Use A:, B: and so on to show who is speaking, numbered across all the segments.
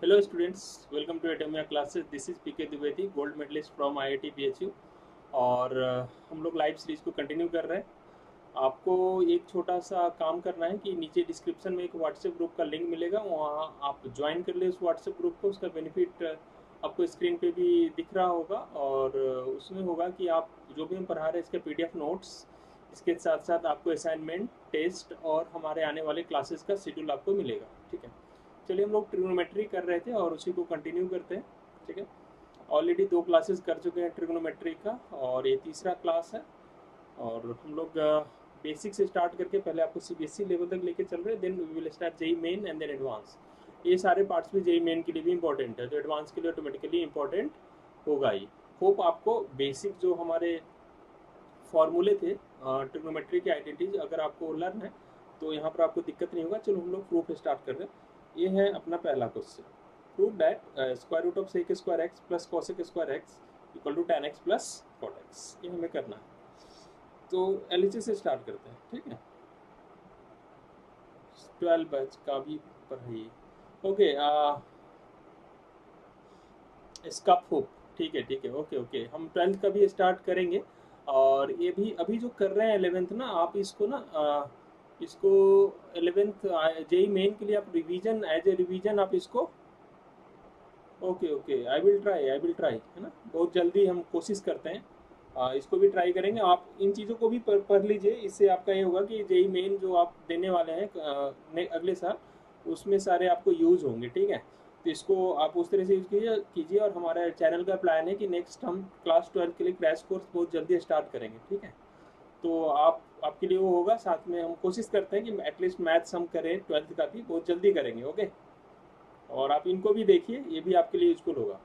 A: Hello students, welcome to Atomia classes. This is PK Dwivedi, gold medalist from IIT BHU। और हम लोग live series को continue कर रहे हैं। आपको एक छोटा सा काम करना है कि नीचे डिस्क्रिप्शन में एक व्हाट्सएप ग्रुप का लिंक मिलेगा, वहाँ आप ज्वाइन कर ले उस व्हाट्सएप ग्रुप को। उसका बेनिफिट आपको स्क्रीन पे भी दिख रहा होगा और उसमें होगा कि आप जो भी हम पढ़ा रहे हैं इसके PDF नोट्स, इसके साथ साथ आपको असाइनमेंट, टेस्ट और हमारे आने वाले क्लासेस का शेड्यूल आपको मिलेगा। ठीक है, चलिए हम लोग ट्रिग्नोमेट्री कर रहे थे और उसी को कंटिन्यू करते हैं। ठीक है, ऑलरेडी 2 क्लासेस कर चुके हैं ट्रिग्नोमेट्री का और ये तीसरा क्लास है। और हम लोग बेसिक से स्टार्ट करके पहले आपको CBSE लेवल तक लेके चल रहे हैं, then we will start JEE main and then advance. ये सारे पार्ट्स भी JEE मेन के लिए भी इंपॉर्टेंट है, तो एडवांस के लिए ऑटोमेटिकली इंपॉर्टेंट होगा ही। होप आपको बेसिक जो हमारे फॉर्मूले थे ट्रिग्नोमेट्री के आइडेंटिटीज अगर आपको लर्न है तो यहाँ पर आपको दिक्कत नहीं होगा। चलो हम लोग प्रूफ स्टार्ट कर रहे हैं। ये है अपना पहला question, prove that square root of sec square x plus cosec square x equal to tan x plus cot x। ये हमें करना है, तो LHS से स्टार्ट करते हैं। ठीक है, 12 बैच का भी पढ़ाइए। ओके, इसका होप ठीक है ओके, हम 12th का भी स्टार्ट करेंगे। और ये भी अभी जो कर रहे हैं 11th ना, आप इसको ना इसको 11th JEE मेन के लिए आप रिवीजन, एज ए रिवीजन आप इसको ओके आई विल ट्राई है ना। बहुत जल्दी हम कोशिश करते हैं, इसको भी ट्राई करेंगे। आप इन चीज़ों को भी पढ़ लीजिए, इससे आपका ये होगा कि JEE मेन जो आप देने वाले हैं अगले साल, उसमें सारे आपको यूज़ होंगे। ठीक है, तो इसको आप उस तरह से यूज़ कीजिए। और हमारा चैनल का प्लान है कि नेक्स्ट हम क्लास 12 के लिए क्रैश कोर्स बहुत जल्दी स्टार्ट करेंगे। ठीक है, तो आपके लिए वो होगा। साथ में हम कोशिश करते हैं कि एटलीस्ट मैथ्स हम करें 12th का भी बहुत जल्दी करेंगे। ओके, और आप इनको भी देखिए, ये भी आपके लिए यूजफुल होगा।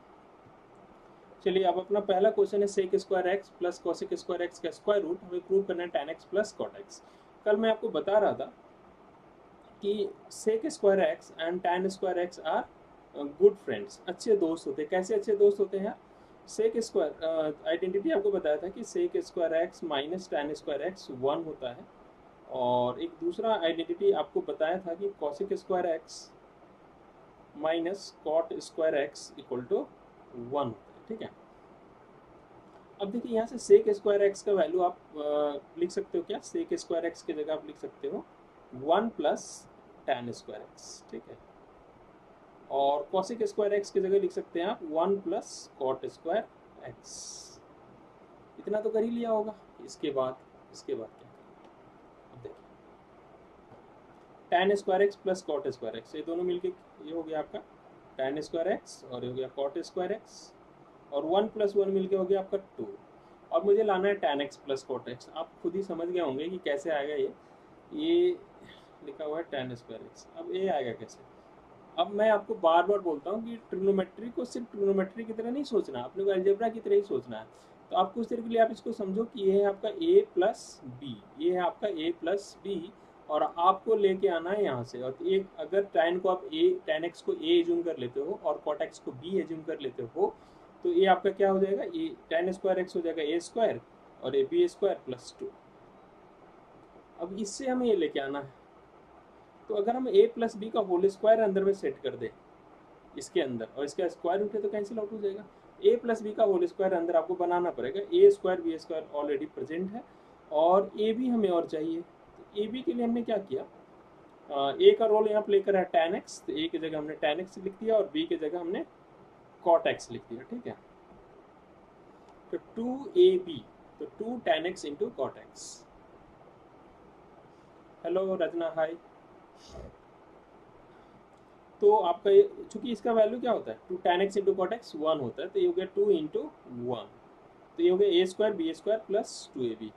A: चलिए, अब अपना पहला क्वेश्चन है sec square x plus cosec square x का स्क्वायर रूट हमें प्रूव करना है tan x plus cot x। कल मैं आपको बता रहा था कि sec square x and tan square x are good friends, अच्छे दोस्त होते हैं। कैसे अच्छे दोस्त होते हैं? सेक स्क्वायर आइडेंटिटी आपको बताया था कि sec square x minus tan square x 1 होता है। और एक दूसरा आइडेंटिटी आपको बताया था कि cosec square x minus cot square x equal to 1 होता है। ठीक है, अब देखिए यहाँ से सेक स्क्वायर एक्स का वैल्यू आप लिख सकते हो क्या? सेक स्क्वायर एक्स की जगह आप लिख सकते हो 1 प्लस tan स्क्वायर एक्स। ठीक है, और कोसेक स्क्वायर एक्स की जगह लिख सकते हैं आप 1 प्लस कॉट स्क्वायर एक्स। इतना तो कर ही लिया होगा। इसके बाद क्या करें? अब देखिए, tan square x plus cot square x, ये दोनों मिलके ये हो गया आपका tan स्क्वायर एक्स और ये हो गया कॉट स्क्वायर एक्स, और 1 प्लस 1 मिलके हो गया आपका 2। और मुझे लाना है tan x plus cot x। आप खुद ही समझ गए होंगे कि कैसे आएगा। ये लिखा हुआ है tan स्क्वायर एक्स, अब ये आएगा कैसे? अब मैं आपको बार बार बोलता हूँ कि ट्रिग्नोमेट्री को सिर्फ ट्रिग्नोमेट्री की तरह नहीं सोचना, अपने को अलजेब्रा की तरह ही सोचना है। तो आपको उस तरह के लिए आप इसको समझो कि ये है आपका a प्लस बी, ये है आपका a प्लस बी, और आपको लेके आना है यहाँ से। और एक अगर tan को आप tan x को a एज्यूम कर लेते हो और cot x को b एज्यूम कर लेते हो, तो ये आपका क्या हो जाएगा? ये tan स्क्वायर एक्स हो जाएगा a स्क्वायर और ये b स्क्वायर प्लस 2। अब इससे हमें ये लेके आना है, तो अगर हम a प्लस बी का होल स्क्वायर अंदर में सेट कर दे इसके अंदर, और इसका स्क्वायर रूट है तो कैंसिल आउट हो जाएगा। a प्लस बी का होल स्क्वायर अंदर आपको बनाना पड़ेगा। a square B square already present है, और a भी हमें और चाहिए। तो a b के लिए हमने क्या किया? a का रोल यहाँ प्ले करा है tan x, तो a की जगह हमने tan x लिख दिया और b की जगह हमने cot x लिख दिया। ठीक है, तो 2ab, तो 2 tan x into cot x। Hello Rachna, hi. तो आपका चूंकि इसका वैल्यू क्या होता है 2 tan x into cot x 1 होता है, तो ये हो गया 2 इंटू 1, तो ये हो गया a square B square plus 2ab।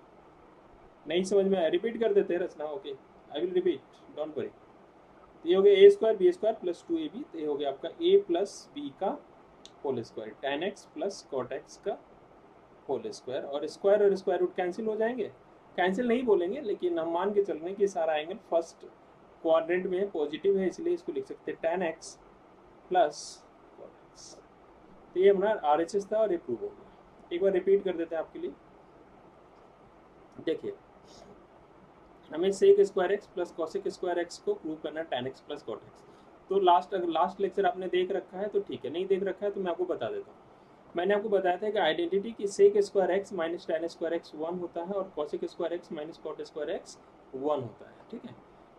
A: नहीं समझ में आया? रिपीट कर देते हैं Rachna. Okay, I will repeat, don't worry. तो ये हो गया a square B square plus 2ab, तो ये हो गया आपका a प्लस बी का whole square tan x plus cot x का होल स्क्वायर, और स्क्वायर रूट कैंसिल हो जाएंगे। कैंसिल नहीं बोलेंगे, लेकिन हम मान के चल रहे हैं कि सारा एंगल फर्स्ट क्वाड्रेंट में पॉजिटिव है, इसलिए इसको लिख सकते हैं tan x plus cot x। तो ये हमारा RHS था और ये प्रूव हो गया। एक बार रिपीट कर देते हैं आपके लिए। देखिए, हमें sec square x plus cosec square x को प्रूव करना है tan x plus cot x। तो अगर लास्ट लेक्चर आपने देख रखा है तो ठीक है, नहीं देख रखा है तो मैं आपको बता देता हूँ। मैंने आपको बताया था कि आइडेंटिटी की sec square x minus tan square x 1 होता है और cosec square x minus cot square x 1 होता है, ठीक है।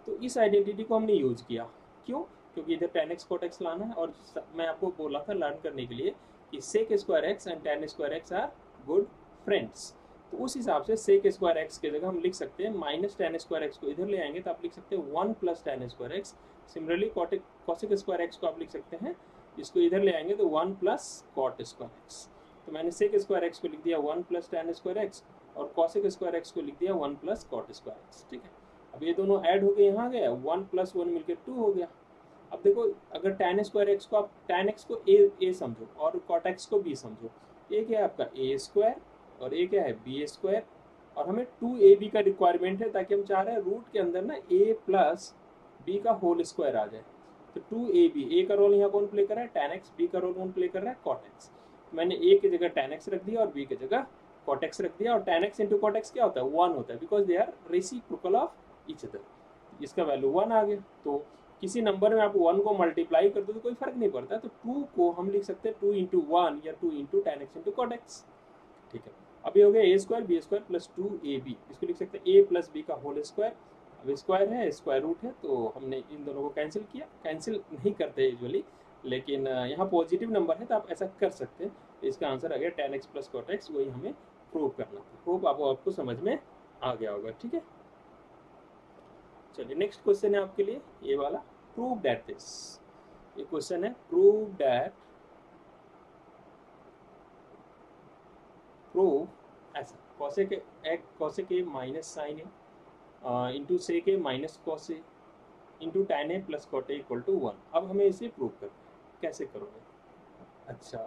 A: तो इस आइडेंटिटी को हमने यूज किया, क्यों? क्योंकि इधर टेन एक्स कॉट एक्स लाना है, और मैं आपको बोला था लर्न करने के लिए कि sec square x and tan square x are good friends. तो उस हिसाब से सेक स्क्वायर एक्स की जगह हम लिख सकते हैं माइनस टेन स्क्वायर एक्स को इधर ले आएंगे तो आप लिख सकते हैं 1 plus ten square x. Similarly cosec square x को आप लिख सकते हैं, इसको इधर ले आएंगे तो 1 प्लस कॉट स्क्वायर एक्स। तो मैंने सेक स्क्वायर एक्स को लिख दिया 1 प्लस टेन स्क्वायर एक्स और कॉसेक स्क्वायर एक्स को लिख दिया 1 प्लस कॉट स्क्वायर एक्स, ठीक है। अब ये दोनों ऐड हो गए, यहाँ गया 1 प्लस 1 मिलकर 2 हो गया। अब देखो, अगर tan स्क्वायर एक्स को आप tan एक्स को ए समझो और cot एक्स को बी समझो, ये क्या है आपका ए स्क्वायर और ये क्या है बी स्क्वायर, और हमें 2ab का रिक्वायरमेंट है ताकि हम चाह रहे हैं रूट के अंदर ना a प्लस बी का होल स्क्वायर आ जाए। तो 2ab, ए का रोल यहाँ कौन प्ले कर रहा है tan x, बी का रोल कौन प्ले कर रहा है cot x। मैंने a की जगह tan x रख दिया और b की जगह cot x रख दिया, और tan x into cot x क्या होता है 1 होता है, because they are reciprocal of each other. इसका वैल्यू 1 आ गया। तो किसी नंबर में आप 1 को मल्टीप्लाई कर दो तो कोई फर्क नहीं पड़ता, तो 2 को हम लिख सकते हैं 2 इंटू 1 या 2 into tan x into cot x, ठीक है। अभी हो गया a square B square plus 2ab, इसको लिख सकते हैं ए प्लस बी का होल स्क्वायर। अब स्क्वायर है, स्क्वायर रूट है, तो हमने इन दोनों को कैंसिल किया। कैंसिल नहीं करते यूजुअली, लेकिन यहाँ पॉजिटिव नंबर है तो आप ऐसा कर सकते हैं। इसका आंसर आ गया tan x plus cot x, वही हमें प्रूव करना था। होप आपको समझ में आ गया होगा, ठीक है। चलिए नेक्स्ट क्वेश्चन है आपके लिए ये वाला, प्रूव दैट दिस। ये क्वेश्चन है प्रूव दैट, प्रूव ऐसा cosec A minus sine A into sec A minus cos A into tan A plus cot A equal to 1। अब हमें इसे प्रूव करना है, कैसे करोगे? अच्छा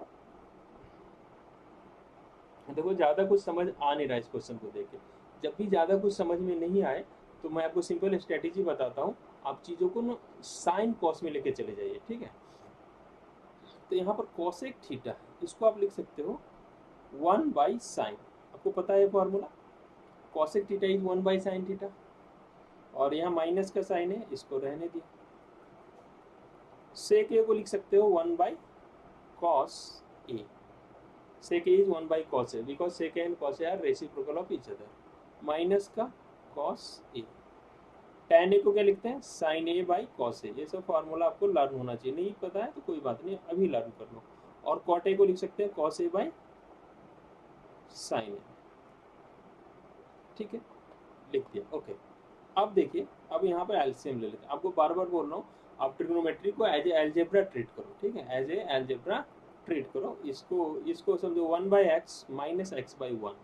A: देखो, ज़्यादा कुछ समझ आ नहीं रहा इस क्वेश्चन को देख के। जब भी ज़्यादा कुछ समझ में नहीं आए तो मैं आपको सिंपल स्ट्रेटेजी बताता हूँ, आप चीज़ों को ना साइन कॉस में लेके चले जाइए, ठीक है। तो यहाँ पर कॉसेक थीटा है, इसको आप लिख सकते हो 1 बाई साइन। आपको पता है formula, cosec theta is 1 by sine theta, और यहाँ माइनस का साइन है, इसको रहने दिया। सेक ए को लिख सकते हो 1 by cos A. Sec A is 1 by cos A because sec A and cos A are reciprocal of each other. Minus का कॉस ए, tan ए को क्या लिखते हैं sine A by cos A. ये सब फार्मूला आपको learn होना चाहिए, नहीं पता है तो कोई बात नहीं, अभी लर्न कर लो। और कॉट ए को लिख सकते हैं कॉस ए बाई साइन ए, ठीक है, लिख दिया। ओके, अब देखिए, अब यहाँ पर एलसीएम ले लेते हैं। आपको बार बार बोल रहा हूँ, आप ट्रिग्नोमेट्री को एज ए एल्जेब्रा ट्रीट करो, ठीक है, एज ए एल्जेब्रा ट्रीट करो। इसको समझो 1 by x minus x by 1।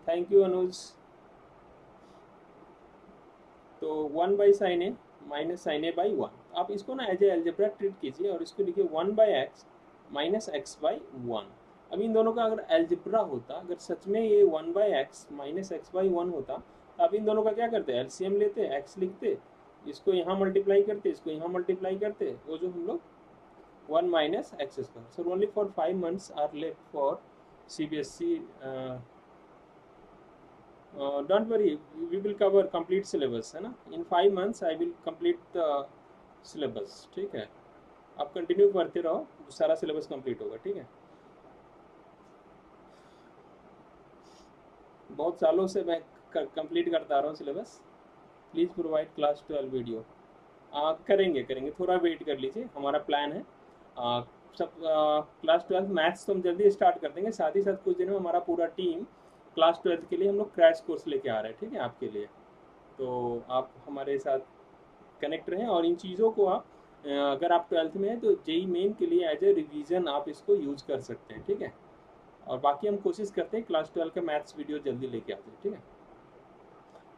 A: Thank you Anuj. तो 1 by sine a minus sine A by 1, आप इसको ना एज ए एल्जेब्रा ट्रीट कीजिए और इसको लिखिए 1 by x minus x by 1। अब इन दोनों का अगर एल्जेब्रा होता, अगर सच में ये 1 by x minus x by 1 होता, तो आप इन दोनों का क्या करते, एलसीएम लेते, एक्स लिखते, इसको यहाँ मल्टीप्लाई करते, इसको यहाँ मल्टीप्लाई करते, वो जो हम लोग 1 minus x square. Sir only for 5 months are left for CBSE। Don't worry, we will cover complete syllabus, है ना। In 5 months I will complete the syllabus, ठीक है। आप कंटिन्यू करते रहो, सारा सिलेबस कंप्लीट होगा, ठीक है। बहुत सालों से मैं कंप्लीट करता रहा हूँ syllabus. Please provide class 12 video. करेंगे, थोड़ा वेट कर लीजिए, हमारा प्लान है। सब क्लास 12 मैथ्स तो हम जल्दी स्टार्ट कर देंगे, साथ ही साथ कुछ दिन में हमारा पूरा टीम क्लास 12 के लिए हम लोग क्रैश कोर्स लेके आ रहे हैं, ठीक है, आपके लिए। तो आप हमारे साथ कनेक्ट रहें, और इन चीज़ों को आप अगर आप 12th में हैं तो जेई मेन के लिए एज ए रिवीजन आप इसको यूज़ कर सकते हैं, ठीक है। और बाकी हम कोशिश करते हैं क्लास 12 का मैथ्स वीडियो जल्दी लेके आते हैं, ठीक है।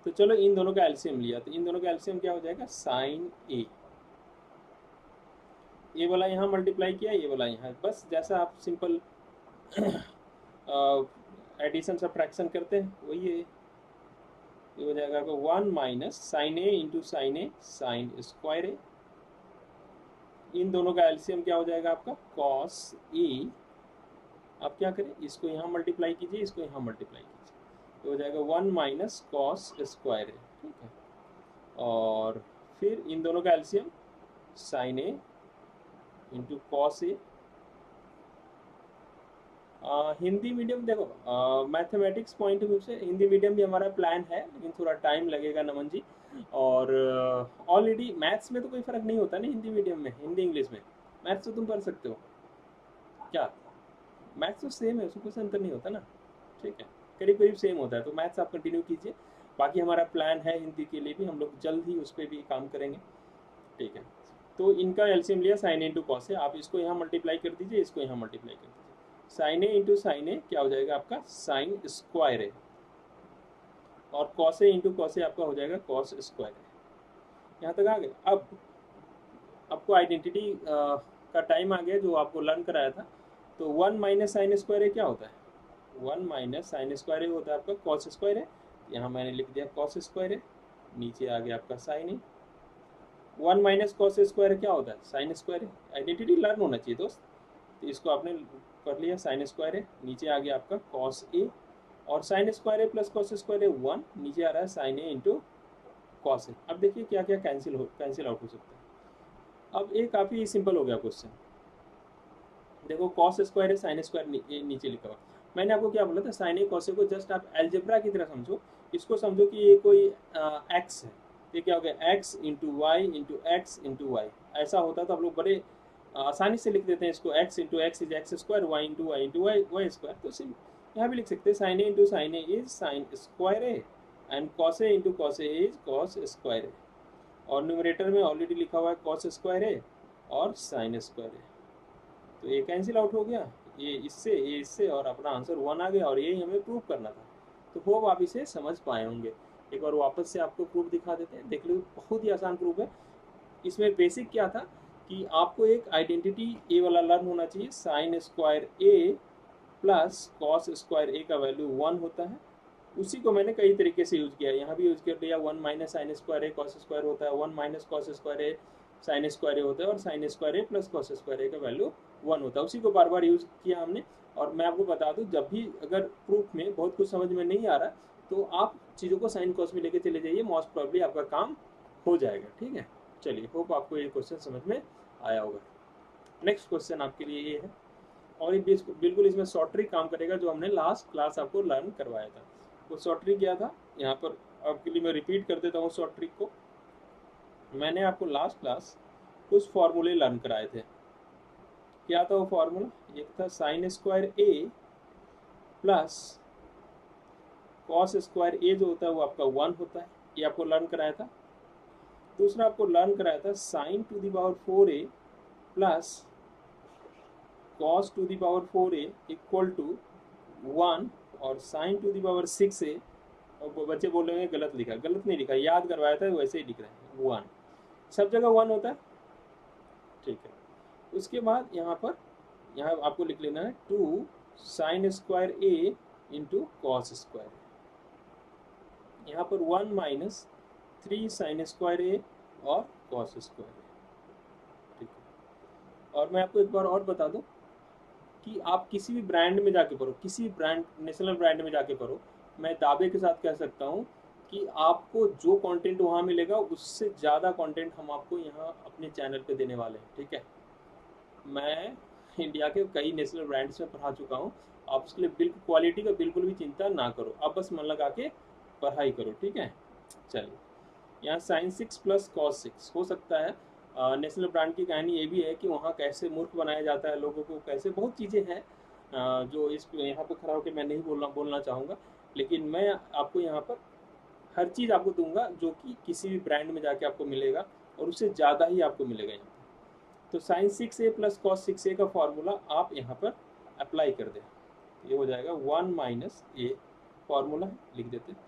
A: तो चलो इन दोनों का एलसीएम लिया, तो इन दोनों का एलसीएम क्या हो जाएगा साइन ए। ये वाला यहाँ मल्टीप्लाई किया, ये वाला यहाँ, बस जैसा आप सिंपल एडिशन सब्ट्रैक्शन करते हैं वही है। ये हो जाएगा आपका 1 माइनस साइन ए इंटू साइन ए साइन स्क्वायर ए। इन दोनों का एलसीएम क्या हो जाएगा आपका कॉस ए। आप क्या करें, इसको यहाँ मल्टीप्लाई कीजिए, इसको यहाँ मल्टीप्लाई कीजिए, तो हो जाएगा 1 माइनस कॉस स्क्वायर ए, ठीक है। और फिर इन दोनों का एलसीएम साइन ए इंटू कॉस ए। हिंदी मीडियम देखो, मैथमेटिक्स पॉइंट ऑफ व्यू से हिंदी मीडियम भी हमारा प्लान है, लेकिन थोड़ा टाइम लगेगा नमन जी। और ऑलरेडी मैथ्स में तो कोई फ़र्क नहीं होता ना हिंदी मीडियम में, हिंदी इंग्लिश में मैथ्स तो तुम पढ़ सकते हो क्या, मैथ्स तो सेम है, उसमें कुछ अंतर नहीं होता ना, ठीक है, करीब करीब सेम होता है। तो मैथ्स आप कंटिन्यू कीजिए, बाकी हमारा प्लान है हिंदी के लिए भी, हम लोग जल्द ही उस पर भी काम करेंगे, ठीक है। तो इनका एलसीएम लिया साइन इंटू कॉस है, आप इसको यहाँ मल्टीप्लाई कर दीजिए, इसको यहाँ मल्टीप्लाई कर दीजिए, साइन ए इंटू साइन ए क्या हो जाएगा आपका साइन स्क्वायर ए, और कॉस ए इंटू कॉस ए आपका हो जाएगा कॉस स्क्वायर ए। यहाँ तक आ गए। अब आपको आइडेंटिटी का टाइम आ गया जो आपको लर्न कराया था। तो 1 माइनस साइन स्क्वायर ए क्या होता है, 1 माइनस साइन स्क्वायर ए होता है आपका कॉस स्क्वायर ए, यहाँ मैंने लिख दिया कॉस स्क्वायर ए, नीचे आ गया आपका साइन ए। 1 माइनस कॉस स्क्वायर क्या होता है साइन स्क्वायर ए, आइडेंटिटी लर्न होना चाहिए दोस्त। तो इसको आपने कर लिया साइन स्क्वायर ए, नीचे आ गया आपका कॉस ए, और साइन स्क्वायर ए प्लस कॉस स्क्वायर ए 1, नीचे आ रहा है साइन ए इंटू कॉस ए। अब देखिए क्या क्या कैंसिल आउट हो सकता है। अब ये काफ़ी सिंपल हो गया क्वेश्चन, देखो कॉस स्क्वायर है साइन स्क्वायर नीचे लिखा हुआ। मैंने आपको क्या बोला था, साइन ए कॉस ए को जस्ट आप एल्जेब्रा की तरह समझो, इसको समझो कि ये कोई एक्स है, ये क्या हो गया x into y into x into y, ऐसा होता तो आप लोग बड़े आसानी से लिख देते हैं इसको, x into x is x square, y into y square. तो सिर्फ यहाँ भी लिख सकते हैं sine A into sine a is sine square a, and cos A into cos a is cos square a, और न्यूमरेटर में ऑलरेडी लिखा हुआ है कॉस स्क्वायर ए और साइन स्क्वायर ए। तो ये कैंसिल आउट हो गया, ये इससे और अपना आंसर 1 आ गया, और यही हमें प्रूव करना था। तो होप आप इसे समझ पाए होंगे। एक बार वापस से आपको प्रूफ दिखा देते हैं, देख लो, बहुत ही आसान प्रूफ है। इसमें बेसिक क्या था कि आपको एक आइडेंटिटी ए वाला लर्न होना चाहिए, साइन स्क्वायर ए प्लस कॉस स्क्वायर ए का वैल्यू 1 होता है। उसी को मैंने कई तरीके से यूज़ किया, यहाँ भी यूज़ कर लिया, 1 माइनस साइन स्क्वायर ए कॉस स्क्वायर होता है, 1 माइनस कॉस स्क्वायर ए साइन स्क्वायर ए होता है, और साइन स्क्वायर ए प्लस कॉस स्क्वायर ए का वैल्यू 1 होता है। उसी को बार बार यूज़ किया हमने। और मैं आपको बता दूं, जब भी अगर प्रूफ में बहुत कुछ समझ में नहीं आ रहा तो आप चीज़ों को साइन कॉस में लेके चले जाइए, मोस्ट प्रॉब्ली आपका काम हो जाएगा, ठीक है। चलिए, होप आपको ये क्वेश्चन समझ में आया होगा। नेक्स्ट क्वेश्चन आपके लिए ये है, और ये बिल्कुल इसमें शॉर्ट ट्रिक काम करेगा जो हमने लास्ट क्लास आपको लर्न करवाया था। वो शॉर्ट ट्रिक क्या था, यहाँ पर आपके लिए मैं रिपीट कर देता हूँ शॉर्ट ट्रिक को। मैंने आपको लास्ट क्लास कुछ फॉर्मूले लर्न कराए थे। क्या था वो फॉर्मूला, एक था साइन स्क्वायर ए प्लस कॉस स्क्वायर ए जो होता है वो आपका 1 होता है, ये आपको लर्न कराया था। दूसरा आपको लर्न कराया था sine to the power 4a plus cos to the power 4a equal to 1, और sign to the power 6a, और बच्चे बोल रहे हैं गलत लिखा, गलत नहीं लिखा, याद करवाया था वैसे ही लिख रहे हैं 1, सब जगह 1 होता है, ठीक है। उसके बाद यहाँ आपको लिख लेना है 2 साइन स्क्वायर ए इंटू कॉस स्क्वायर, यहाँ पर 1 माइनस 3 साइन स्क्वायर ए और कॉस स्क्वायर ए, ठीक है। और मैं आपको एक बार और बता दूं कि आप किसी भी ब्रांड में जाके पढ़ो, किसी ब्रांड नेशनल ब्रांड में जाके पढ़ो, मैं दावे के साथ कह सकता हूँ कि आपको जो कंटेंट वहाँ मिलेगा उससे ज़्यादा कंटेंट हम आपको यहाँ अपने चैनल पे देने वाले हैं, ठीक है। मैं इंडिया के कई नेशनल ब्रांड्स में पढ़ा चुका हूँ, आप उसके लिए बिल्कुल क्वालिटी का बिल्कुल भी चिंता ना करो, आप बस मन लगा के पढ़ाई करो, ठीक है। चलिए, यहाँ साइन 6 प्लस कॉस 6 हो सकता है। नेशनल ब्रांड की कहानी ये भी है कि वहाँ कैसे मूर्ख बनाया जाता है लोगों को, कैसे बहुत चीज़ें हैं जो इस यहाँ पर खड़ा होकर मैं नहीं बोलना चाहूँगा, लेकिन मैं आपको यहाँ पर हर चीज़ आपको दूंगा जो कि किसी भी ब्रांड में जाके आपको मिलेगा, और उससे ज़्यादा ही आपको मिलेगा यहाँ पर। तो sign 6a plus cos 6a का फॉर्मूला आप यहाँ पर अप्लाई कर दें, ये हो जाएगा 1 माइनस ए, फॉर्मूला लिख देते हैं।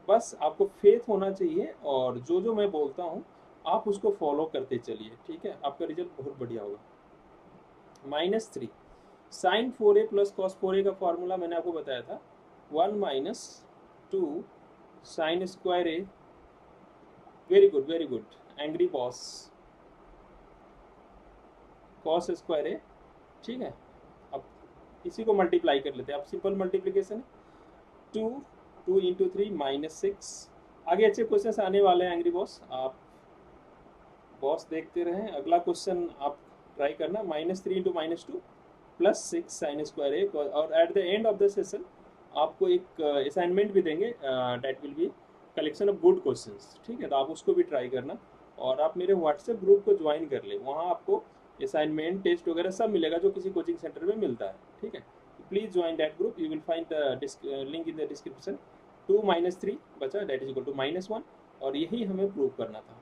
A: बस आपको फेथ होना चाहिए, और जो जो मैं बोलता हूँ आप उसको फॉलो करते चलिए, ठीक है, आपका रिजल्ट बहुत बढ़िया होगा। -3 sign 4a plus cos 4a का फॉर्मूला मैंने आपको बताया था, 1 minus 2 sine square a, very good angry boss, cos square a, ठीक है। अब इसी को मल्टीप्लाई कर लेते हैं, अब सिंपल मल्टीप्लीकेशन है, 2 इंटू 3 -6। आगे अच्छे क्वेश्चन आने वाले हैं एंग्री बॉस, आप बॉस देखते रहें, अगला क्वेश्चन आप ट्राई करना। -3 into -2 plus 6 sign square a, और at the end of the session आपको एक असाइनमेंट भी देंगे, that will be collection of good questions, ठीक है। तो आप उसको भी ट्राई करना, और आप मेरे व्हाट्सएप ग्रुप को ज्वाइन कर ले, वहाँ आपको असाइनमेंट टेस्ट वगैरह सब मिलेगा जो किसी कोचिंग सेंटर में मिलता है, ठीक है। Please join that group, you will find the link in the description. 2 - 3 बचा, दैट इज इक्वल टू -1, और यही हमें प्रूव करना था।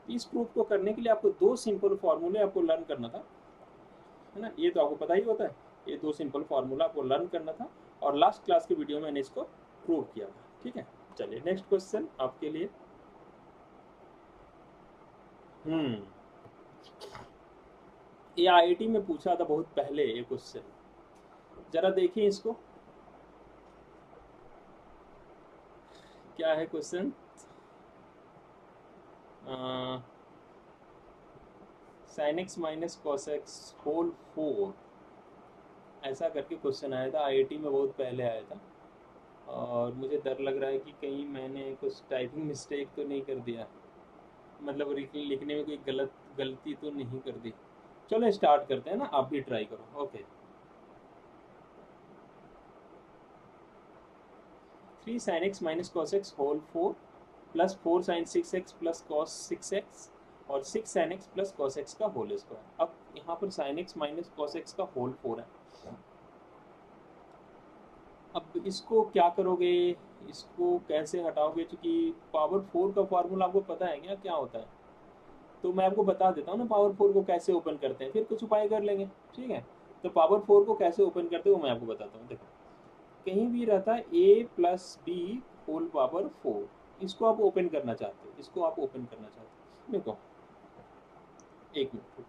A: इस प्रूफ को करने के लिए आपको 2 सिंपल फार्मूले आपको लर्न करना था, है ना। ये तो आपको पता ही होता है, ये 2 सिंपल फार्मूला आपको लर्न करना था, और लास्ट क्लास के वीडियो में मैंने इसको प्रूव किया था, ठीक है। चलिए नेक्स्ट क्वेश्चन आपके लिए। ये आईआईटी में पूछा था बहुत पहले ये क्वेश्चन, जरा देखिए इसको, क्या है question. sin x minus cos x whole 4, ऐसा करके क्वेश्चन आया था आईआईटी में, बहुत पहले आया था, और मुझे डर लग रहा है कि कहीं मैंने कुछ टाइपिंग मिस्टेक तो नहीं कर दिया, मतलब लिखने में कोई गलती तो नहीं कर दी। चलो स्टार्ट करते हैं ना, आप भी ट्राई करो। Okay, 3 sin x minus cos x whole 4 plus 4 sin 6x plus cos 6x और 6 sin x plus cos x का होल स्क्वायर। अब यहाँ पर sin x minus cos x का होल 4 है। अब इसको क्या करोगे, इसको कैसे हटाओगे, क्योंकि पावर 4 का फार्मूला आपको पता है क्या क्या होता है, तो मैं आपको बता देता हूँ ना पावर 4 को कैसे ओपन करते हैं, फिर कुछ उपाय कर लेंगे, ठीक है। तो पावर 4 को कैसे ओपन करते हो मैं आपको बताता हूँ। देखो, कहीं भी रहता है a plus B whole power 4, इसको आप ओपन करना चाहते हो, इसको आप ओपन करना चाहते हो। देखो एक मिनट,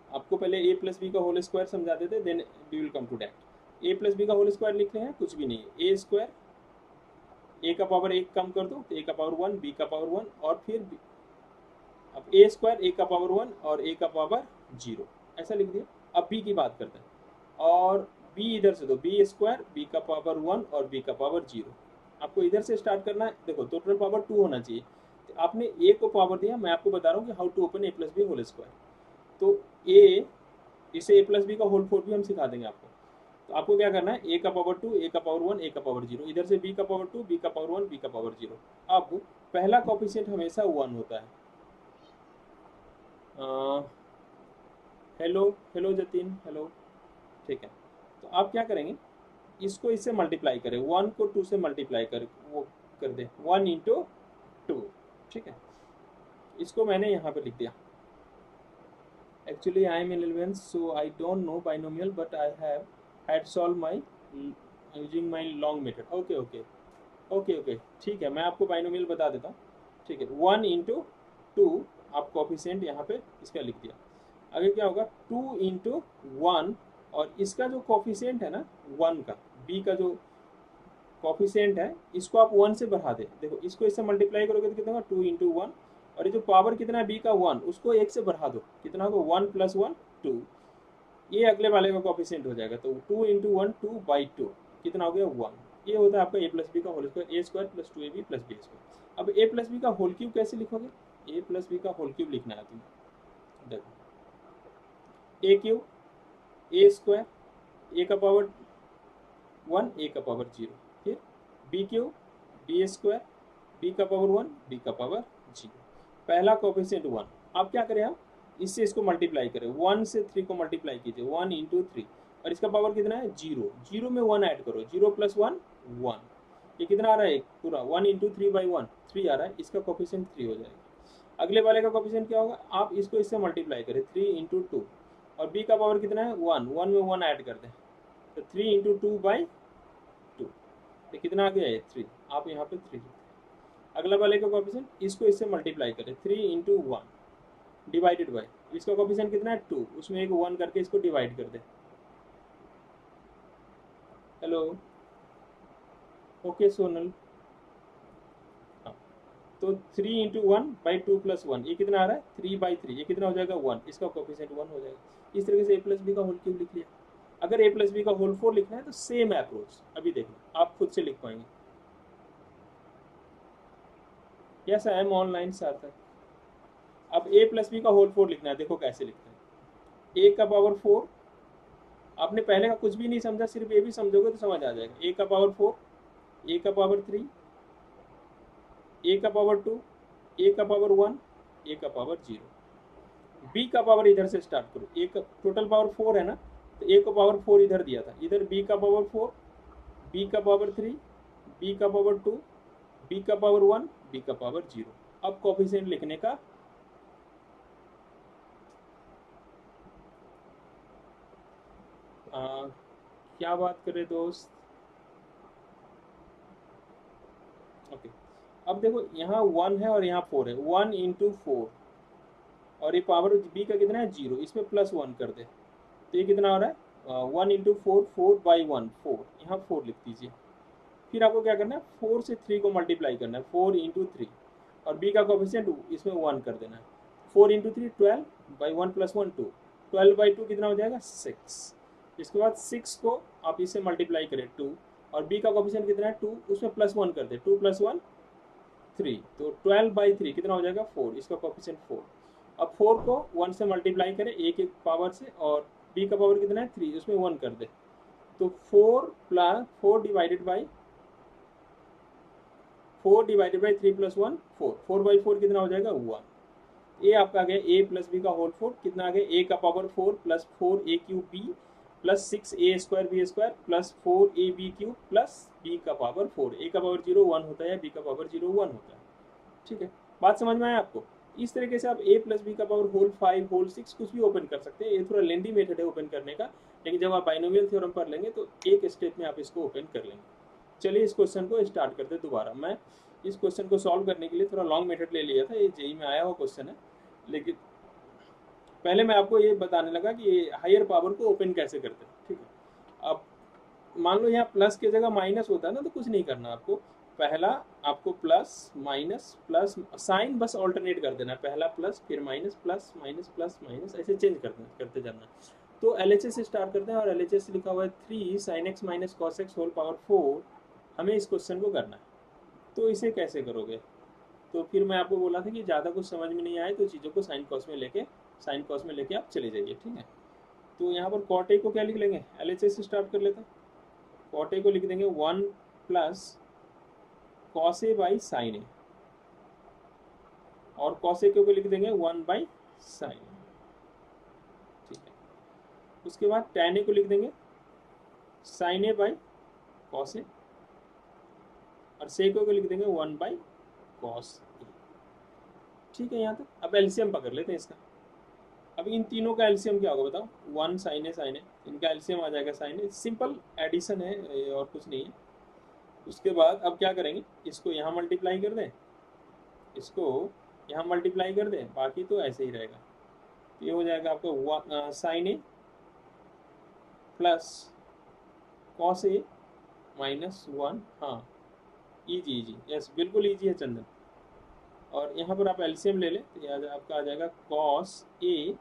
A: आपको पहले a प्लस बी का होल स्क्वायर समझा देते, then we will come to that. a plus B का होल स्क्वायर लिख रहे हैं, कुछ भी नहीं है, a स्क्वायर, a का पावर 1 कम कर दो तो a का पावर 1, b का पावर 1, और फिर अब a स्क्वायर, a का पावर 1 और a का पावर 0, ऐसा लिख दिया। अब b की बात करते हैं, और b इधर से दो, b स्क्वायर, b का पावर 1 और b का पावर 0। आपको इधर से स्टार्ट करना है। देखो टोटल पावर 2 होना चाहिए, तो आपने a को पावर दिया, मैं आपको बता रहा हूँ कि how to open a plus B whole square. तो a, इसे a प्लस बी का होल 4 भी हम सिखा देंगे आपको। तो आपको क्या करना है, a का पावर 2, a का पावर 1, a का पावर 0, इधर से b का पावर 2, b का पावर 1, b का पावर 0। अब पहला कोएफिशिएंट हमेशा 1 होता है। हेलो हेलो जतिन, हेलो, ठीक है। तो आप क्या करेंगे, इसको इससे मल्टीप्लाई करें, 1 को 2 से मल्टीप्लाई कर, वो कर दे 1 इंटू 2, ठीक है। इसको मैंने यहाँ पे लिख दिया। Actually I am in 11th, so I don't know binomial, but I have had solve my using my long method. Okay okay okay okay, ठीक है, मैं आपको बाइनोमियल बता देता हूँ, ठीक है। 1 इंटू 2 आप कोएफिशिएंट यहाँ पे इसका लिख दिया। आगे क्या होगा, 2 इंटू 1, और इसका जो कोएफिशिएंट है ना 1 का, b का जो कोएफिशिएंट है, इसको आप 1 से बढ़ा दे। देखो इसको इससे मल्टीप्लाई करोगे तो कितना होगा, 2 इंटू 1, और ये जो पावर कितना है b का 1, उसको 1 से बढ़ा दो, कितना होगा 1 प्लस 1 2, ये अगले वाले का कोएफिशिएंट हो जाएगा। तो 2 इंटू 1 2/2, कितना हो गया 1। ये होता है आपका a प्लस बी का whole square, a square plus 2ab plus b square. अब a प्लस बी का होल क्यूब कैसे लिखोगे, a प्लस बी का होल क्यूब लिखना है तुम्हें। देखो a cube, a square, a का पावर 1, a का पावर 0, फिर b cube, b square, b का पावर 1, b का पावर 0। पहला कोएफिशिएंट 1, आप क्या करें, आप इससे इसको मल्टीप्लाई करें, 1 से 3 को मल्टीप्लाई कीजिए, 1 इंटू 3, और इसका पावर कितना है 0, 0 में 1 ऐड करो, 0 प्लस 1 1, ये कितना आ रहा है पूरा 1 इंटू 3/1, 3 आ रहा है, इसका कोएफिशिएंट 3 हो जाएगा। अगले वाले का कोएफिशिएंट क्या होगा, आप इसको इससे मल्टीप्लाई करें, 3 इंटू 2, और b का पावर कितना है 1, 1 में 1 ऐड कर दें, तो 3 इंटू 2/2, तो कितना आ गया है 3, आप यहाँ पे 3। अगला वाले का कोएफिशिएंट, इसको इससे मल्टीप्लाई करें, 3 इंटू 1 डिवाइडेड बाई, इसका कोएफिशिएंट कितना है 2, उसमें एक 1 करके इसको डिवाइड कर दे। हेलो, ओके सोनल, हाँ, तो 3 इंटू 1/2 प्लस 1, ये कितना आ रहा है 3/3, ये कितना हो जाएगा 1, इसका कोएफिशिएंट 1 हो जाएगा। इस तरीके से a प्लस बी का होल क्यूब लिख लिया। अगर a प्लस बी का होल 4 लिखना है तो सेम अप्रोच, अभी देखो आप खुद से लिख पाएंगे। यस आई एम ऑनलाइन सार्थक। अब ए प्लस बी का होल 4 लिखना है, देखो कैसे लिखते हैं। ए का पावर 4, आपने पहले का कुछ भी नहीं समझा, सिर्फ ए भी समझोगे तो समझ आ जाएगा। ए का पावर 4, ए का पावर 3, ए का पावर 2, ए का पावर 1, ए का पावर 0। बी का पावर इधर से स्टार्ट करो, ए का टोटल पावर 4 है ना, तो ए को पावर 4 इधर दिया था, इधर बी का पावर 4, बी का पावर 3, बी का पावर 2, बी का पावर 1, बी का पावर 0। अब कोफिशिएंट लिखने का क्या बात करें दोस्त। ओके, अब देखो यहाँ 1 है और यहाँ 4 है, 1 इंटू 4, और ये पावर बी का कितना है 0, इसमें +1 कर दे तो ये कितना हो रहा है 1 इंटू 4, 4/1 4, यहाँ 4 लिख दीजिए। फिर आपको क्या करना है, 4 से 3 को मल्टीप्लाई करना है, 4 इंटू 3, और बी का कोफिशिएंट इसमें 1 कर देना है। 4 इंटू 3 12/1 + 1 2, 12/2 कितना हो जाएगा 6। इसके बाद 6 को आप इससे मल्टीप्लाई करें 2, और बी का कोफिशिएंट कितना है 2, उसमें +1 कर दे, 2 + 1 3, तो 12/3 कितना हो जाएगा 4, इसका कोफिशिएंट 4। अब 4 को 1 से मल्टीप्लाई करें ए के पावर से, और बी का पावर कितना है 3, उसमें 1 कर दे, तो 4 डिवाइडेड बाई 3 + 1 4, 4/4 कितना हो जाएगा 1। ए आपका आ गया ए प्लस बी का होल 4, कितना आ गया ए का power 4 + 4a³ b + 6a² b² + 4ab³ plus B का पावर 4। ए का पावर 0 1 होता है, बी का पावर 0 1 होता है। ठीक है, बात समझ में आया आपको। इस तरीके से आप ए प्लस बी का पावर होल 5 होल 6 कुछ भी ओपन कर सकते हैं। ये थोड़ा लेंदी मेथड है ओपन करने का, लेकिन जब आप बाइनोमियल थ्योरम पढ़ लेंगे तो एक स्टेप में आप इसको ओपन कर लेंगे। चलिए इस क्वेश्चन को स्टार्ट करते हैं दोबारा। मैं इस क्वेश्चन को सॉल्व करने के लिए थोड़ा लॉन्ग मेथड ले लिया था, ये जेई में आया हुआ क्वेश्चन है, लेकिन पहले मैं आपको ये बताने लगा कि ये हायर पावर को ओपन कैसे करते हैं। ठीक है, अब मान लो यहाँ प्लस की जगह माइनस होता है ना, तो कुछ नहीं करना आपको, पहला आपको प्लस माइनस प्लस साइन बस ऑल्टरनेट कर देना, पहला प्लस फिर minus plus minus plus minus ऐसे चेंज करते जाना। तो LHS से स्टार्ट करते हैं, और LHS लिखा हुआ है 3 sin x - cos x whole power 4। हमें इस क्वेश्चन को करना है, तो इसे कैसे करोगे। तो फिर मैं आपको बोला था कि ज़्यादा कुछ समझ में नहीं आए तो चीज़ों को साइन कॉस में लेके आप चले जाइए। ठीक है, तो यहाँ पर कॉट ए को क्या लिख लेंगे, LHS से स्टार्ट कर लेते हैं। कॉट ए को लिख देंगे 1 + cos a बाई साइन ए, और cos a को लिख देंगे 1/sin a। ठीक है, उसके बाद tan a को लिख देंगे sin a by cos a, और sec a को लिख देंगे 1/cos a। ठीक है यहाँ तक। अब एलसीएम पकड़ लेते हैं इसका। अब इन तीनों का एलसीएम क्या होगा बताओ, 1 sin a, इनका एलसीएम आ जाएगा sin a। सिंपल एडिशन है और कुछ नहीं है। उसके बाद अब क्या करेंगे, इसको यहाँ मल्टीप्लाई कर दें, इसको यहाँ मल्टीप्लाई कर दें, बाकी तो ऐसे ही रहेगा। ये हो जाएगा आपका sin a plus cos a -1। हाँ इजी, यस बिल्कुल इजी है चंदन। और यहाँ पर आप एलसीएम ले लें तो यह आपका आ जाएगा cos a,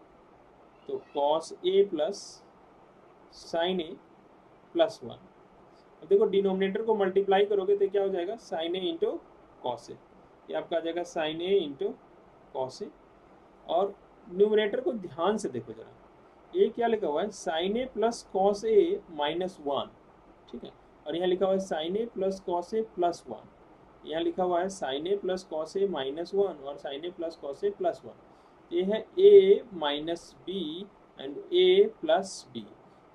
A: तो cos a plus sin a +1। अब देखो डिनोमिनेटर को मल्टीप्लाई करोगे तो क्या हो जाएगा sin a into cos A, ये आपका आ जाएगा sin a इंटू कॉस ए। और न्यूमिनेटर को ध्यान से देखो जरा, ये क्या लिखा हुआ है sin a plus cos a -1। ठीक है, और यहाँ लिखा हुआ है sin a plus cos a +1, यहाँ लिखा हुआ है sin a plus cos a -1 और sin a plus cos a +1। ये है a minus B and a plus B.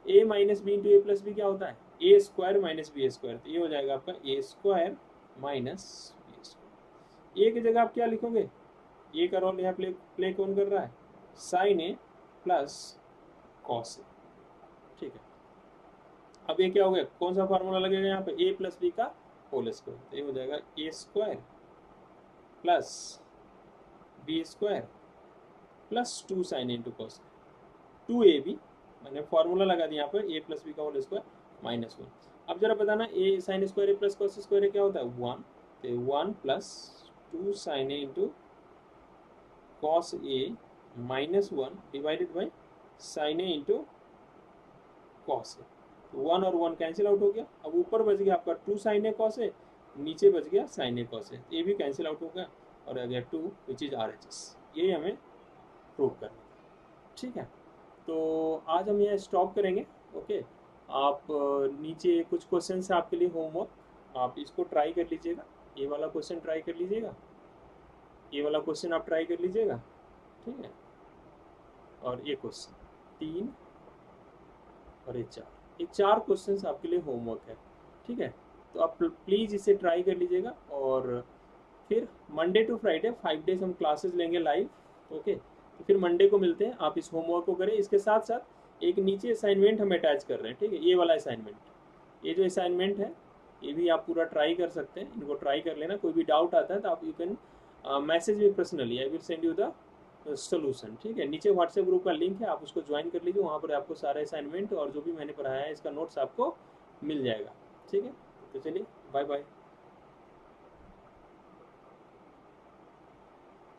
A: a minus B into a plus B क्या होता है a² - b², तो ये हो जाएगा आपका a² - b²। a की जगह आप क्या लिखोगे, a का रोल यहाँ प्ले कौन कर रहा है sin a plus cos a। ठीक है, अब ये क्या हो गया, कौन सा फार्मूला लगेगा यहाँ पे a प्लस बी का होल स्क्वायर, तो ये हो जाएगा a² plus b² plus 2 sin a into cos a, 2ab। मैंने फार्मूला लगा दिया यहाँ पर a प्लस बी का होल स्क्वायर -1। अब जरा बताना a sin square a plus cos square क्या होता है 1, तो 1 plus 2 sin a into cos a -1 divided by sin a into cos a। तो 1 और 1 कैंसिल आउट हो गया। अब ऊपर बच गया आपका 2 sin a cos a, नीचे बच गया sin a cos a, ये भी कैंसिल आउट हो गया। और अगेन 2 विच इज़ RHS। ये हमें प्रूव करना है, ठीक है। तो आज हम यहाँ स्टॉप करेंगे। ओके, आप नीचे कुछ क्वेश्चन है आपके लिए होमवर्क, आप इसको ट्राई कर लीजिएगा। ये वाला क्वेश्चन ट्राई कर लीजिएगा, ये वाला क्वेश्चन आप ट्राई कर लीजिएगा, ठीक है। और ये क्वेश्चन 3 और ये 4, ये 4 क्वेश्चन आपके लिए होमवर्क है, ठीक है। तो आप प्लीज़ इसे ट्राई कर लीजिएगा। और फिर मंडे टू फ्राइडे 5 डेज हम क्लासेस लेंगे लाइव। ओके, तो फिर मंडे को मिलते हैं। आप इस होमवर्क को करें, इसके साथ साथ एक नीचे असाइनमेंट हम अटैच कर रहे हैं, ठीक है। ये वाला असाइनमेंट, ये जो असाइनमेंट है ये भी आप पूरा ट्राई कर सकते हैं, इनको ट्राई कर लेना। कोई भी डाउट आता है तो आप you can message me personally, I will send you the solution, ठीक है। नीचे व्हाट्सएप ग्रुप का लिंक है, आप उसको ज्वाइन कर लीजिए। वहाँ पर आपको सारे असाइनमेंट और जो भी मैंने पढ़ाया है इसका नोट्स आपको मिल जाएगा, ठीक है। तो चलिए, बाय बाय।